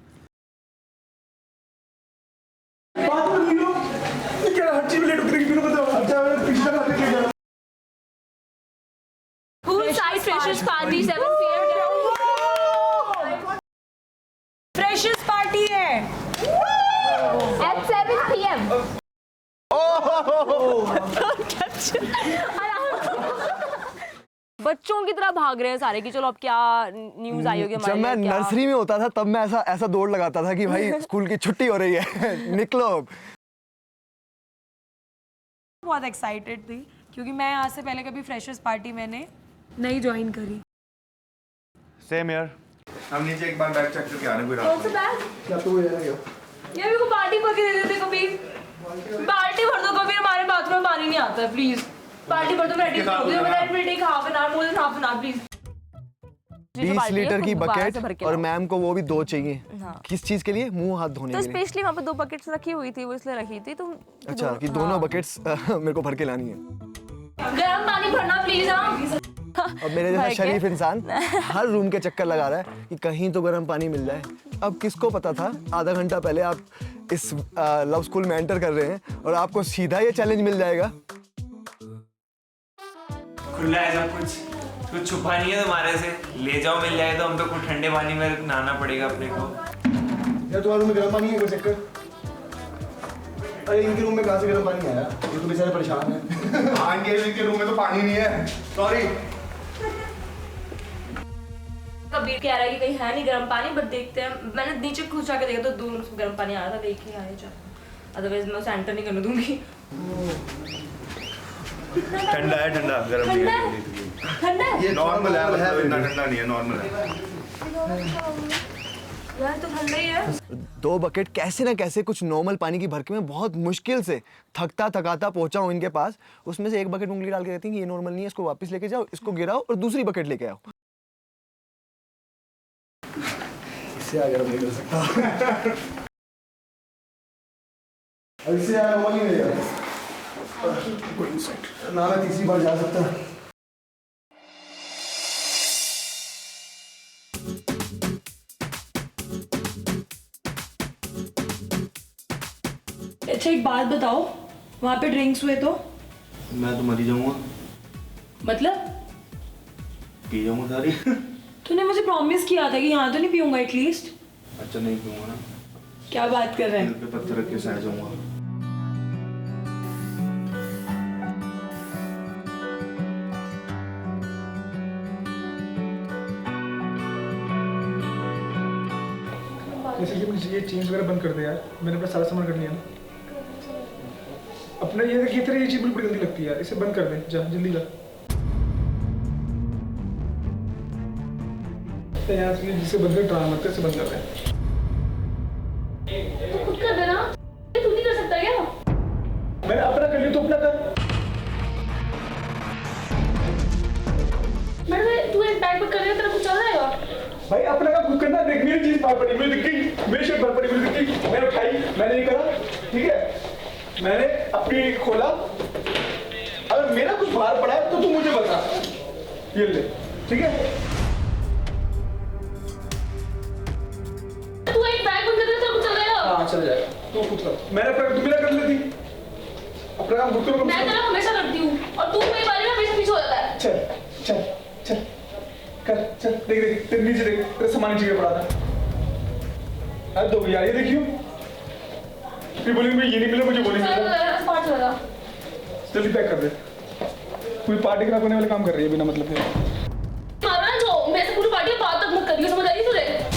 S5: Whose side freshers party 7 p.m.
S10: Freshers party है
S11: At 7 p.m.
S5: बच्चों की तरह भाग रहे हैं सारे कि चलो अब क्या न्यूज़ आई होगी हमारे
S15: जब मैं
S5: लिए, क्या?
S15: नर्सरी में होता था तब मैं ऐसा दौड़ लगाता था कि भाई स्कूल की छुट्टी हो रही है निकलो।
S10: बहुत एक्साइटेड थी क्योंकि मैं आज से पहले कभी फ्रेशर्स पार्टी मैंने नहीं ज्वाइन करी।
S8: सेम यार, हम नीचे एक बार बैग चेक करके आने को
S5: कौन सा बैग?
S15: क्या तो वो यार
S5: ये मेरे को पार्टी भर के दे देते कबीर, पार्टी भर दो कबीर, हमारे बाथरूम में पानी नहीं आता है, प्लीज पार्टी भर दो। मैं रेडी करूंगी, मैं will take half an hour, more than half an hour please.
S15: 20 litre की बकेट और मैम को वो भी 2 चाहिए।
S5: हाँ।
S15: किस चीज के लिए? मुंह हाथ धोने
S5: तो
S15: के लिए।
S5: स्पेशली वहाँ पे 2 बकेट्स रखी हुई थी, वो इसलिए रखी थी। तो
S15: अच्छा कि दोनों बकेट्स मेरे को भर के लानी है।
S5: गर्म पानी भरना प्लीज। हाँ
S15: अब मेरे जैसा शरीफ इंसान हर रूम के चक्कर लगा रहा है कि कहीं तो गर्म पानी मिल जाए। अब किसको पता था आधा घंटा पहले आप इस लव स्कूल में एंटर कर रहे हैं और आपको सीधा ये चैलेंज मिल जाएगा।
S1: खुला है सब कुछ, कुछ छुपा नहीं है तुम्हारे से। ले जाओ, मिल जाए तो हम तो कुछ ठंडे पानी में नहाना पड़ेगा अपने को।
S15: यार तुम्हारे रूम में गर्म पानी है, एक बार चेक कर। अरे इनके रूम में कहाँ से गर्म पानी आया? ये तो बेचारे परेशान हैं।
S8: हाँ, इनके रूम में तो पानी नहीं है, सॉरी।
S5: कबीर कह रहा है कि कहीं है नहीं गर्म पानी, बट देखते हैं। मैंने नीचे खुद जाके देखा तो 2 रूम में गर्म पानी आ रहा था, देख के आए जा, अदरवाइज मैं उसे एंटर नहीं करने दूंगी।
S8: ठंडा है, ठंडा, गर्म नहीं है।
S5: ठंडा है?
S8: ये नॉर्मल है, इतना ठंडा नहीं है, नॉर्मल है।
S5: यार तो ठंडा ही है।
S15: 2 बकेट कैसे ना कैसे कुछ नॉर्मल पानी की भर के मैं बहुत मुश्किल से थकता थकाता पहुंचा हूं इनके पास। उसमें से एक बकेट उंगली डाल के कहती हैं कि ये नॉर्मल नहीं है, इसको वापस लेके जाओ, इसको गिराओ और दूसरी बकेट लेके आओ। इससे आगे नहीं कर सकता। इससे आगे नॉर्मल ही नहीं है ना, मैं तीसरी बार जा सकता।
S10: अच्छा एक बात बताओ, वहाँ पे ड्रिंक्स हुए तो?
S8: मैं तो मर ही जाऊंगा।
S10: मतलब?
S8: पी जाऊंगा सारी।
S10: तूने मुझे प्रॉमिस किया था कि यहाँ तो नहीं पीऊंगा एटलीस्ट।
S8: अच्छा नहीं पीऊंगा ना।
S10: क्या बात कर रहे हैं?
S8: दिल पे पत्थर रख के सह जाऊंगा।
S12: ये चेंज वगैरह बंद कर दे यार, मैंने अपना सारा सामान कर लिया ना अपना। ये देखिए तेरे ये चीज बड़ी गंदी लगती है यार, इसे बंद कर दे, जा जल्दी जा। यहाँ से जिसे बंद कर, ड्रामा मत कर, इसे बंद कर दे।
S5: तो खुद कर देना, तू नहीं कर सकता क्या?
S12: मैंने अपना कर लिया तो अपना कर।
S5: मैंने तू एक बैग पर कर रहा है, तेरा कुछ चल रहा है?
S12: भाई अपना काम खुद करना। देख मेरी चीज बाहर पड़ी, मुझे दिख गई, मेरी शर्ट बाहर पड़ी, मुझे दिख गई, मैंने उठाई, मैंने ये करा, ठीक है। मैंने अपनी खोला, अगर मेरा कुछ बाहर पड़ा है तो तू मुझे बता, ये ले, ठीक है।
S5: तू एक बैग बंद कर दे, तेरा कुछ चल जाएगा।
S12: हाँ चल जाएगा, तू खुद कर। मैंने अपना, तू मेरा कर लेती, अपना काम खुद करो।
S5: मैं तेरा हमेशा करती हूँ और तू मेरे बारे में हमेशा पीछे हो जाता है।
S12: चल चल चल कर, चल देख देख, तेरे नीचे देख, तेरा सामान नीचे पड़ा था। अब दो यार, ये देखियो, फिर बोलेंगे ये नहीं मिला, मुझे बोलेंगे जल्दी पैक कर दे। पूरी पार्टी खराब करने वाले काम कर रही है बिना मतलब के।
S5: मारना जो, मैं से पूरी पार्टी बात तक मत करियो, समझ आ रही तुझे?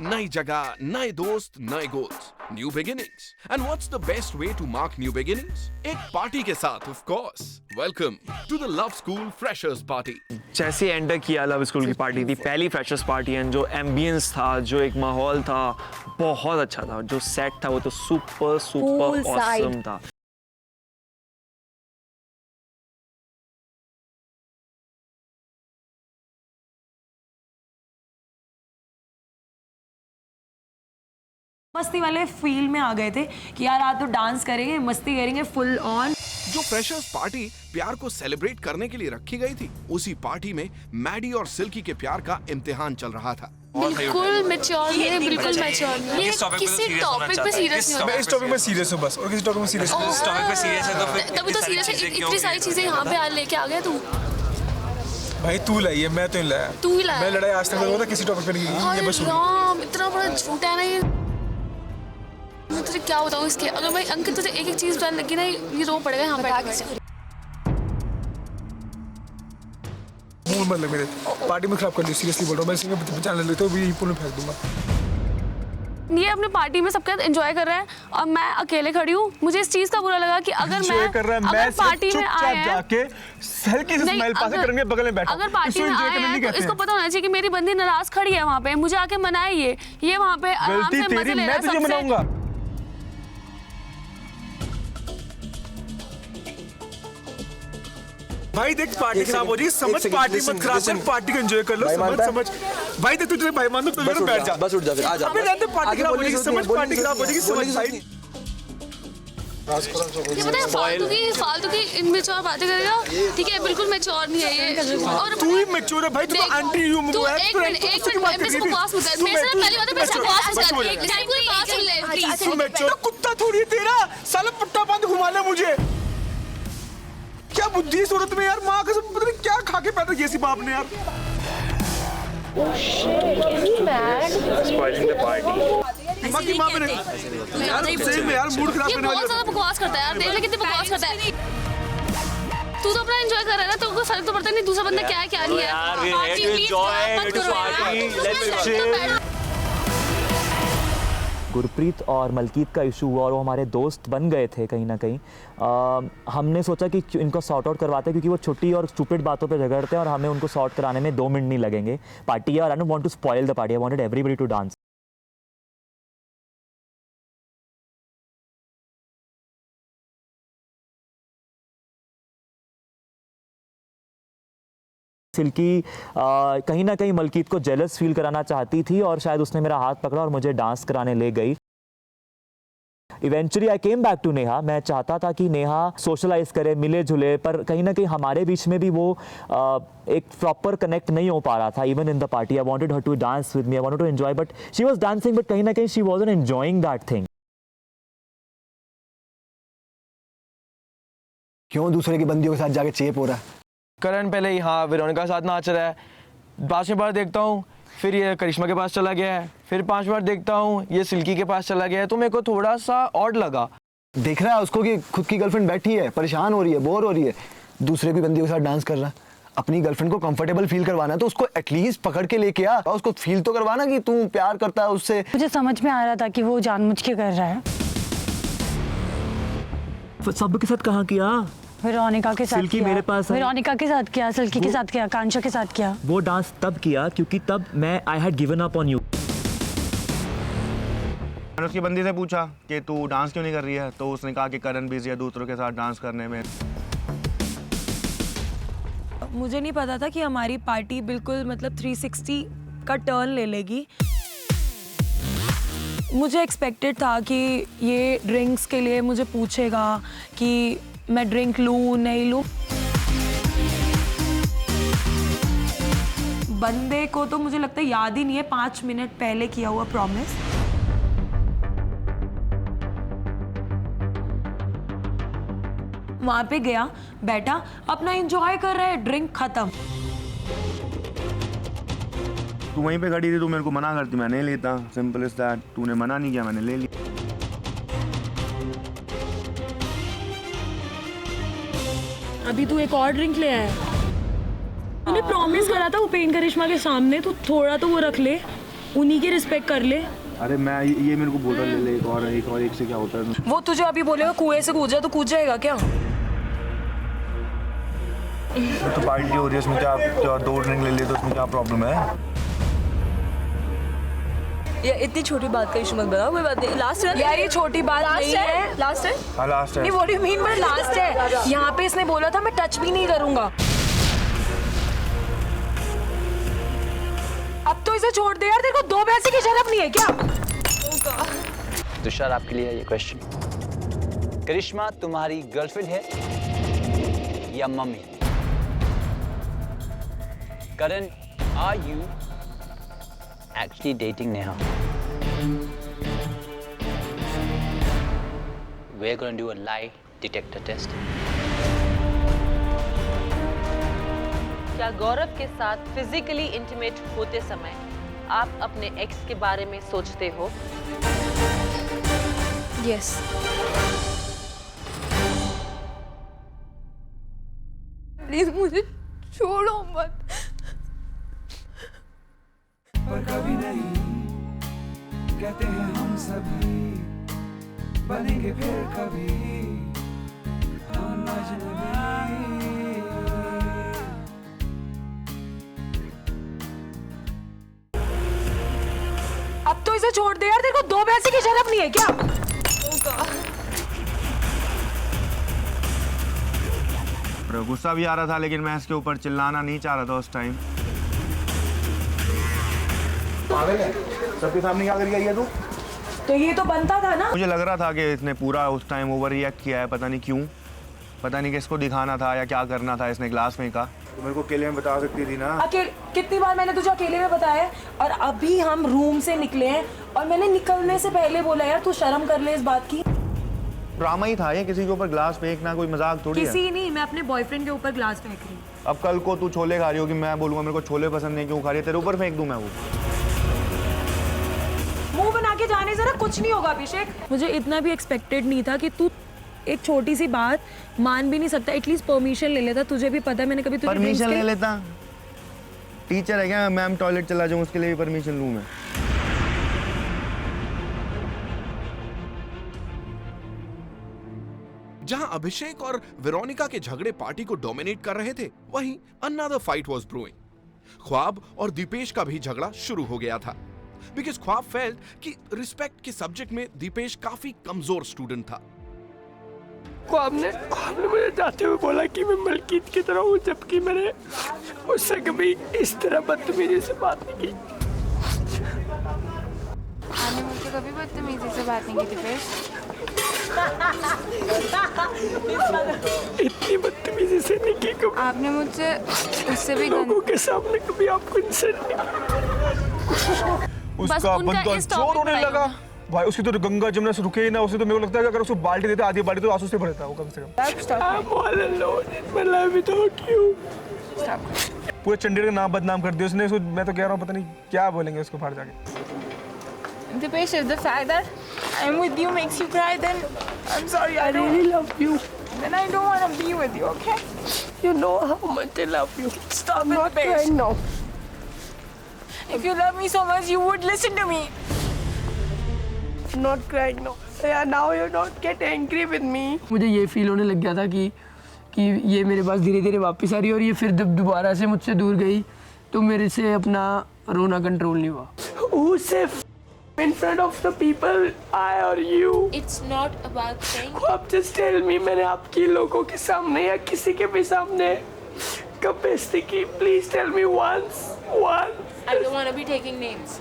S4: नई जगह, नए दोस्त, नए goals, new beginnings. And what's the best way to mark new beginnings? एक पार्टी के साथ, of course. Welcome to the love school freshers party.
S7: जैसे एंटर किया लव स्कूल की पार्टी थी, पहली फ्रेशर्स पार्टी, एंड जो एम्बियंस था, जो एक माहौल था, बहुत अच्छा था। जो सेट था वो तो सुपर सुपर ऑसम था।
S10: मस्ती वाले फील में आ गए थे कि यार आज तो डांस करेंगे, मस्ती करेंगे फुल ऑन।
S4: जो फ्रेशर्स पार्टी प्यार को सेलिब्रेट करने के लिए रखी गई थी, उसी पार्टी में मैडी और सिल्की के प्यार का इम्तिहान चल रहा था।
S17: बिल्कुल मैच्योर नहीं है, बिल्कुल मैच्योर नहीं है। किसी टॉपिक पे सीरियस नहीं होना।
S12: मैं इस टॉपिक में सीरियस हूँ बस, और किसी टॉपिक में सीरियस नहीं।
S17: इस टॉपिक पे सीरियस है तो फिर तभी तो सीरियस है। इतनी सारी चीजें यहाँ पे आज लेके आ गया तू।
S12: भाई तू लाई है, मैं तो नहीं लाया।
S17: तू ही लाया।
S12: मैं लड़ाई आज तक होता किसी टॉपिक पे नहीं की। ये बस
S17: राम, इतना बड़ा झूठ है ना ये। मैं तुझे क्या बताऊँ इसके, अगर भाई अंकित तुझे एक एक चीज बताने लगी ना, ये रो पड़ेगा यहाँ पे।
S12: मूड मत लग मेरे, पार्टी में खराब कर दी, सीरियसली बोल रहा हूँ। मैं इसमें बचाने लेता हूँ, ये पूल में फेंक दूंगा।
S17: ये अपने पार्टी में सबके साथ एंजॉय कर रहा है और मैं अकेले खड़ी हूँ। मुझे इस चीज का बुरा लगा कि अगर मैं पार्टी में आए हैं,
S12: जाके हल्की से स्माइल पास करेंगे, बगल में बैठो।
S17: अगर पार्टी में आए हैं तो इसको पता होना चाहिए कि मेरी बंदी नाराज खड़ी है वहाँ पे, मुझे आके मनाए। ये वहाँ पे आराम से मजे ले रहा है सबसे।
S12: भाई देख पार्टी खराब हो रही है, समझ, पार्टी मत खराब कर, पार्टी को एंजॉय कर लो, समझ। भाई देख तू तेरे भाई मान दो तो बैठ जा,
S15: बस उठ जा फिर, आ जा।
S12: अबे जानते पार्टी खराब हो रही है, समझ, पार्टी खराब हो रही है, समझ भाई।
S17: ये पता है फालतू की इनमेच्योर बातें करेगा, ठीक है? बिल्कुल मैच्योर नहीं है ये। और
S12: तू ही मैच्योर है भाई, तू तो एंटी यू
S17: तू एक मिनट मेरे से बकवास मत कर। मेरे से पहली बात है, मेरे से बकवास मत कर। एक टाइम पूरी बात सुन ले।
S12: तू मैच्योर कुत्ता थोड़ी है तेरा, साला पुट्टा बंद घुमा ले मुझे। क्या बुद्धि है सूरत में यार, माँ कसम पता नहीं क्या खा के पैदा किया इसी बाप ने यार। माँ की माँ मैंने यार सही में यार मूड खराब करने वाली।
S17: बहुत ज्यादा बकवास करता है यार, देख ले कितनी बकवास करता है। तू तो अपना एंजॉय कर रहा है ना, तो कोई फर्क तो पड़ता नहीं दूसरा बंदा क्या है क्या नहीं है।
S6: गुरप्रीत और मलकीत का इशू हुआ और वो हमारे दोस्त बन गए थे कहीं ना कहीं। हमने सोचा कि इनको सॉर्ट आउट करवाते हैं, क्योंकि वो छोटी और स्टूपिड बातों पे झगड़ते हैं और हमें उनको सॉर्ट कराने में 2 मिनट नहीं लगेंगे। पार्टी और I don't want to spoil the party, I wanted everybody to dance. Silky कहीं ना कहीं मलकीत को जेलस फील कराना चाहती थी और शायद उसने मेरा हाथ पकड़ा और मुझे डांस कराने ले गई। Eventually I came back to Neha. मैं चाहता था कि नेहा सोशलाइज करे, मिले जुले, पर कहीं ना कहीं हमारे बीच में भी वो एक प्रॉपर कनेक्ट नहीं हो पा रहा था। Even in the party I wanted her to dance with me, I wanted to enjoy, but she was dancing, but कहीं ना कहीं she wasn't enjoying that thing.
S15: क्यों दूसरे की बंदियों के साथ जाके चेप हो रहा है?
S7: करण पहले ही हाँ वेरोनिका के साथ नाच रहा है, 5 बार देखता हूँ, फिर ये करिश्मा के पास चला गया है, फिर 5 बार देखता हूँ ये सिल्की के पास चला गया है, तो मेरे को थोड़ा सा ऑड लगा।
S15: देख रहा है उसको कि खुद की गर्लफ्रेंड बैठी है, परेशान हो रही है, बोर हो रही है, दूसरे की बंदियों के साथ डांस कर रहा है। अपनी गर्लफ्रेंड को कंफर्टेबल फील करवाना है तो उसको एटलीस्ट पकड़ के लेके आ, उसको फील तो करवाना कि तू प्यार करता है उससे।
S10: मुझे समझ में आ रहा था कि वो जानबूझ के कर रहा है।
S6: सब के साथ कहाँ किया?
S10: वेरोनिका के साथ
S6: सिल्की
S10: किया,
S6: मेरे पास
S10: वेरोनिका के साथ किया, सिल्की के साथ किया, कांशा के साथ किया।
S6: वो डांस तब किया क्योंकि तब मैं I had given up on you.
S8: मैंने उसकी बंदी से पूछा कि तू डांस क्यों नहीं कर रही है, तो उसने कहा कि करण बिजी है दूसरों के साथ डांस करने में।
S10: मुझे नहीं पता था कि हमारी पार्टी बिल्कुल मतलब 360 का टर्न ले लेगी। मुझे एक्सपेक्टेड था कि ये ड्रिंक्स के लिए मुझे पूछेगा कि मैं ड्रिंक लूँ नहीं लूँ। बंदे को तो मुझे लगता है याद ही नहीं है 5 मिनट पहले किया हुआ प्रॉमिस। वहां पे गया, बैठा, अपना एंजॉय कर रहा है, ड्रिंक खत्म।
S8: तू वहीं पे खड़ी थी, तू मेरे को मना करती, मैं नहीं लेता, सिंपल इज दैट। तूने मना नहीं किया, मैंने ले लिया।
S10: अभी तू एक और ड्रिंक ले आया। तूने प्रॉमिस करा था उपेन करिश्मा के सामने, तो थोड़ा तो वो रख ले, उन्हीं की रिस्पेक्ट कर ले।
S8: अरे मैं ये मेरे को बोतल ले ले, एक और एक से क्या होता है।
S10: वो तुझे अभी बोलेगा कुएं से कूद जा, तो कूद जाएगा क्या?
S8: तो पार्टी हो रही है, उसमें क्या 2 ड्रिंक ले लिए तो उसमें क्या प्रॉब्लम है?
S9: ये इतनी छोटी बात का इशू मत बनाओ, कोई बात नहीं। लास्ट है
S10: यार, ये छोटी बात नहीं है। लास्ट है?
S8: हाँ लास्ट है।
S10: नहीं, what do you mean by last है? यहाँ पे इसने बोला था मैं टच भी नहीं करूंगा। अब तो इसे छोड़ दे यार, तेरे को 2 पैसे की शर्म नहीं है क्या?
S2: तुषार आपके लिए ये क्वेश्चन, करिश्मा तुम्हारी गर्लफ्रेंड है या मम्मी? Karan, are you actually dating Neha? We're going to do a lie detector test.
S3: क्या गौरव के साथ फिजिकली इंटीमेट होते समय आप अपने एक्स के बारे में सोचते हो?
S9: यस। प्लीज मुझे छोड़ो मत।
S1: पर कभी नहीं कहते हैं हम सभी बनेंगे फिर कभी हम अजनबी।
S10: अब तो इसे छोड़ दे यार, तेरे को 2 पैसे की शर्म नहीं है क्या?
S8: गुस्सा भी आ रहा था, लेकिन मैं इसके ऊपर चिल्लाना नहीं चाह रहा था उस टाइम। सबके सामने क्या करके आई है तू?
S10: तो ये तो बनता था ना।
S8: मुझे लग रहा था कि इसने पूरा उस टाइम ओवर रिएक्ट किया है, पता नहीं क्यों, पता नहीं किसको दिखाना था या क्या करना था। इसने ग्लास फेंका तो मेरे को अकेले में बता सकती थी ना।
S10: कितनी बार मैंने तुझे अकेले में बताया? और अभी हम रूम से निकले हैं और मैंने निकलने से पहले बोला यार तू शर्म कर ले इस बात की।
S8: ड्रामा ही था ये, किसी के ऊपर ग्लास फेंकना कोई मजाक थोड़ी है।
S10: किसी नहीं, मैं अपने बॉयफ्रेंड के ऊपर ग्लास फेंक रही हूँ।
S8: अब कल को तू छोले खा रही होगी, मैं बोलूंगा मेरे को छोले पसंद नहीं, क्यों खा रही है, तेरे ऊपर फेंक दूं मैं वो।
S10: मुंह बना के जाने जरा, कुछ नहीं होगा अभिषेक। मुझे इतना भी एक्सपेक्टेड नहीं था कि तू एक छोटी सी बात मान भी नहीं सकता, एटलीस्ट परमिशन ले लेता। तुझे भी पता है मैंने कभी तुझे
S8: परमिशन ले लेता? टीचर है क्या, मैम टॉयलेट चला जाऊं उसके लिए भी परमिशन लूं मैं?
S4: जहां अभिषेक और वेरोनिका के झगड़े पार्टी को डोमिनेट कर रहे थे, वहीं अनदर फाइट वाज ब्रूइंग। ख्वाब और दीपेश का भी झगड़ा शुरू हो गया था, बिकॉज़ ख्वाब फेल्ट कि रिस्पेक्ट के सब्जेक्ट में दीपेश काफी कमजोर स्टूडेंट था।
S14: ख्वाब ने मुझे जाते हुए बोला कि मैं मलकीत की तरह हूँ, जबकि मैंने उससे कभी इस तरह बदतमीजी से बात नहीं की।
S13: आपने मुझसे कभी बदतमीजी से बात नहीं की दीपेश?
S14: इतनी बदतमीजी से नहीं की कभी।
S13: आपने मुझसे उससे भी
S14: लोगों के सामने कभी आपको इंसल्ट नहीं।
S12: उसका मन तो जोर होने लगा भाई, उसकी तो गंगा जमुना से रुके ही ना। उसे तो मेरे को लगता है कि अगर उसको बाल्टी देते, आधी बाल्टी तो आंसू से भरता वो कम से कम। पूरे चंडीगढ़ का नाम बदनाम कर दिया उसने। मैं तो कह रहा हूँ पता नहीं क्या बोलेंगे उसको बाहर जाके।
S13: Dipesh, if the fact that I'm with you makes you cry, then I'm sorry. I really love you. Then I don't want to be with you, okay?
S14: You know how much I love you.
S13: Stop it, Dipesh.
S14: crying now.
S13: If you love me so much, you would listen to me.
S14: I'm not crying now. Yeah, now you don't get angry with me. मुझे ये feel होने लग गया था कि ये मेरे पास धीरे धीरे वापस आ रही है, और ये फिर जब दोबारा से मुझसे दूर गई तो मेरे से अपना रोना कंट्रोल नहीं हुआ। Who said in front of the people, I or you?
S17: It's not about saying.
S14: आप just tell me, मैंने आपकी लोगों के सामने या किसी के भी सामने कब बेइज्जती की? Please tell me once.
S17: I don't want to be taking names.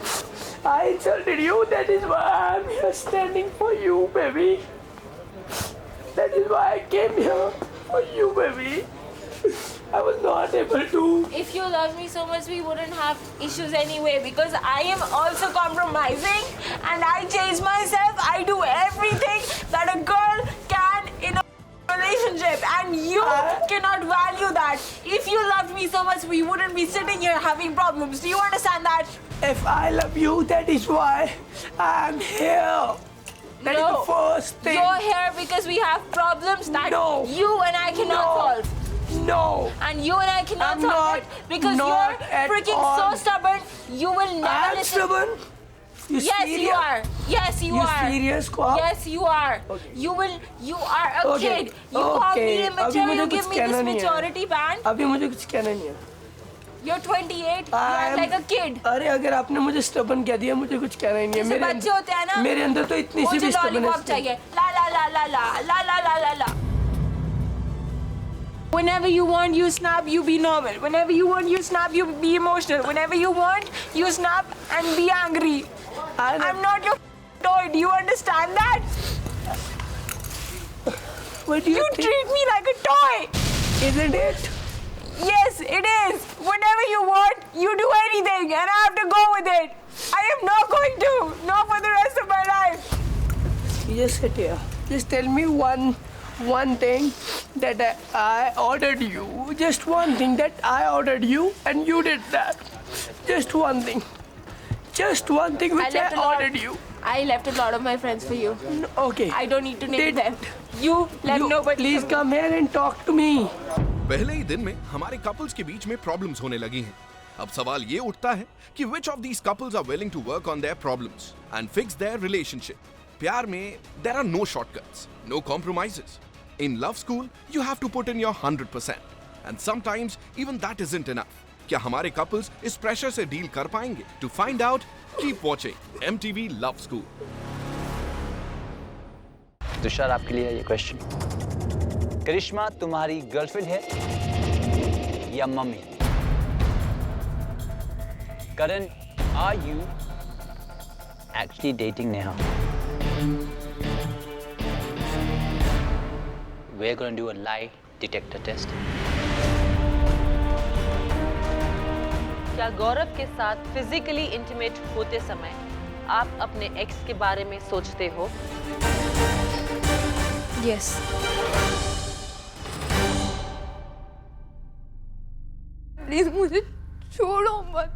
S14: I insulted you. That is why I'm here standing for you, baby. That is why I came here for you, baby. I was not able to.
S17: If you love me so much, we wouldn't have issues anyway, because I am also compromising and I change myself. I do everything that a girl can in a relationship, and you cannot value that. If you loved me so much, we wouldn't be sitting here having problems. Do you understand that?
S14: If I love you, that is why I'm here. That is the first thing.
S17: You're here because we have problems that you and I cannot solve.
S14: No.
S17: And you and I cannot
S14: I'm
S17: solve
S14: not-
S17: it because
S14: not
S17: you're
S14: at
S17: freaking
S14: all.
S17: so stubborn. You will never
S14: I'm
S17: listen.
S14: stubborn? You
S17: yes,
S14: serious?
S17: you are. Yes, you
S14: You
S17: are.
S14: serious, Kwab?
S17: Yes, you are. You are a
S14: Okay.
S17: kid. You call me
S14: Okay.
S17: immature.
S14: अभी मुझे
S17: You
S14: कुछ
S17: give me
S14: कहना
S17: this
S14: नहीं है।
S17: maturity band.
S14: अभी मुझे कुछ कहना नहीं है।
S17: You're 28. You act like a kid.
S14: अरे अगर आपने मुझे स्टबन कह दिया, मुझे कुछ कहना ही नहीं है।
S17: जैसे बच्चे होते हैं ना,
S14: मेरे अंदर तो इतनी सी
S17: मुझे
S14: भी
S17: लॉलीपॉप
S14: स्टबनेस
S17: चाहिए। ला ला ला ला ला ला ला ला ला ला। Whenever you want, you snap, you be normal. Whenever you want, you snap, you be emotional. Whenever you want, you snap and be angry. I'm not your toy. Do you understand that?
S14: What do you think?
S17: treat me like a toy.
S14: Isn't it?
S17: Yes, it is. Whenever you want, you do anything, and I have to go with it. I am not going to. Not for the rest of my life.
S14: You just sit here. Just tell me one thing that I ordered you. Just one thing that I ordered you, and you did that. Just one thing. Just one thing which I ordered you.
S17: I left a lot of my friends for you.
S14: Okay.
S17: I don't need to name them. You left nobody.
S14: Please come here and talk to me.
S4: पहले ही दिन में हमारे couples के बीच में problems होने लगी हैं। अब सवाल ये उठता है कि which of these couples are willing to work on their problems and fix their relationship? प्यार में there are no shortcuts, no compromises. In love school, you have to put in your 100%, and sometimes even that isn't enough. क्या हमारे couples इस pressure से deal कर पाएंगे? To find out, keep watching MTV Love School.
S2: Tushar, आपके लिए ये question. करिश्मा तुम्हारी गर्लफ्रेंड है या मम्मी? करण, are you actually dating Neha? We're going to do a lie detector test.
S3: क्या गौरव के साथ फिजिकली इंटीमेट होते समय आप अपने एक्स के बारे में सोचते हो?
S11: यस। प्लीज मुझे छोड़ो मत।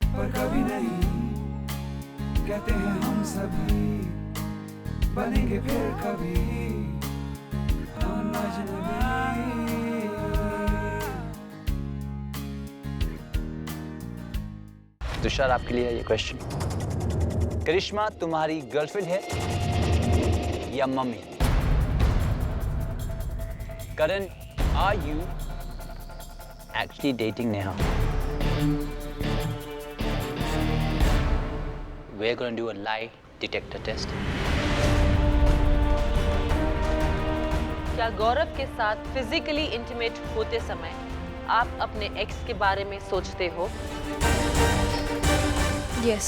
S18: पर कभी नहीं कहते हैं हम सभी बनेंगे फिर कभी हम अजनबी।
S2: तुषार, आपके लिए ये क्वेश्चन। करिश्मा तुम्हारी गर्लफ्रेंड है या मम्मी? करण, are you actually dating Neha? We're going to do a lie detector test.
S3: क्या गौरव के साथ फिजिकली इंटीमेट होते समय आप अपने एक्स के बारे में सोचते हो?
S11: यस।